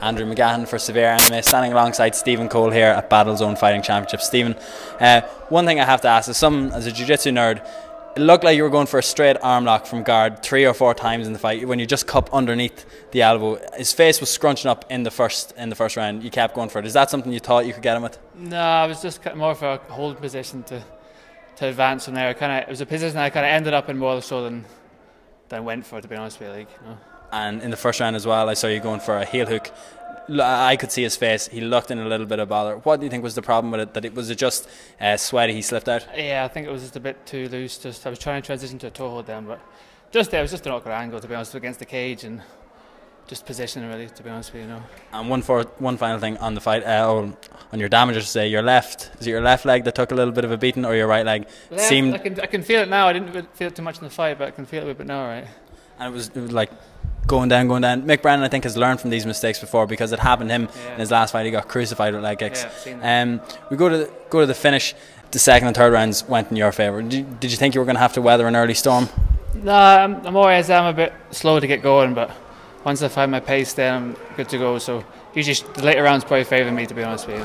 Andrew McGahan for SevereMMA, standing alongside Steve Coll here at BattleZone Fighting Championship. Stephen, one thing I have to ask is, as a jiu-jitsu nerd, it looked like you were going for a straight arm lock from guard 3 or 4 times in the fight. When you just cup underneath the elbow, his face was scrunching up in the first round. You kept going for it. Is that something you thought you could get him with? No, I was just more for a holding position to advance from there. It was a position I kind of ended up in more so than went for, to be honest with you. And in the first round as well, I saw you going for a heel hook. I could see his face. He looked in a little bit of bother. What do you think was the problem with it? Was it just sweaty? He slipped out? Yeah, I think it was just a bit too loose. I was trying to transition to a toe hold then, but it was just an awkward angle, to be honest, against the cage and just positioning, really, to be honest with you. And one final thing on the fight, on your damage, I should say, your left, is it your left leg that took a little bit of a beating, or your right leg? I can feel it now. I didn't feel it too much in the fight, but I can feel it a bit now, right? And it was like going down. Mick Brennan, I think, has learned from these mistakes before, because it happened to him in his last fight. He got crucified with leg kicks. We go to the finish. The second and third rounds went in your favour. Did you think you were going to have to weather an early storm? No, I'm always a bit slow to get going, but once I find my pace, then I'm good to go. So usually the later rounds probably favour me, to be honest with you.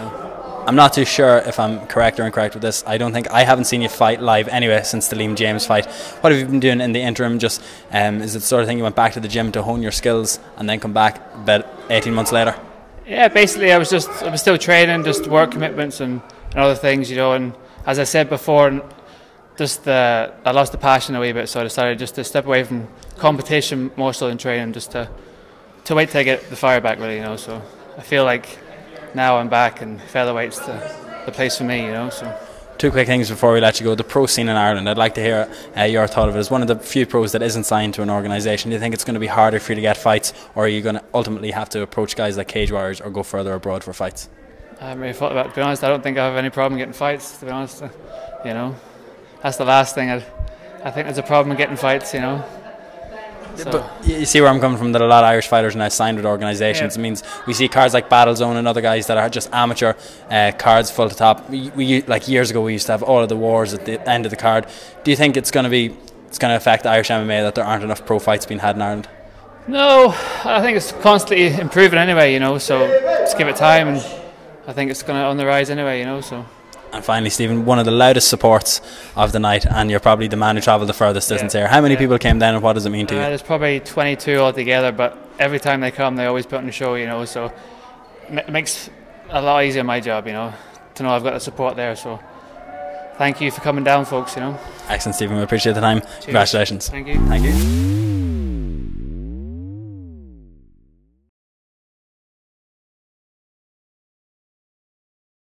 I'm not too sure if I'm correct or incorrect with this. I haven't seen you fight live anyway since the Liam James fight. What have you been doing in the interim? Just is it the sort of thing you went back to the gym to hone your skills and then come back about 18 months later? Yeah, basically I was still training, just work commitments and other things, and as I said before, I lost the passion a wee bit, so I decided just to step away from competition more so than training, just to wait till I get the fire back, really. So I feel like now I'm back, and featherweight's the place for me. So. 2 quick things before we let you go. The pro scene in Ireland, I'd like to hear your thought of it. As one of the few pros that isn't signed to an organisation, do you think it's going to be harder for you to get fights, or are you going to ultimately have to approach guys like Cage Warriors or go further abroad for fights? I haven't really thought about it, to be honest. I don't think I have any problem getting fights, to be honest. That's the last thing. I think there's a problem in getting fights, So. But you see where I'm coming from, that a lot of Irish fighters are now signed with organisations. It means we see cards like BattleZone and other guys that are just amateur cards full to top. We like years ago we used to have all of the wars at the end of the card. Do you think it's going to affect Irish MMA that there aren't enough pro fights being had in Ireland? No, I think it's constantly improving anyway, so just give it time, and I think it's going to on the rise anyway, So. And finally, Stephen, one of the loudest supports of the night, and you're probably the man who travelled the furthest distance here. How many people came down, and what does it mean to you? There's probably 22 altogether, but every time they come, they always put on a show, so it makes a lot easier my job, to know I've got the support there. So thank you for coming down, folks. Excellent, Stephen. We appreciate the time. Cheers. Congratulations. Thank you. Thank you.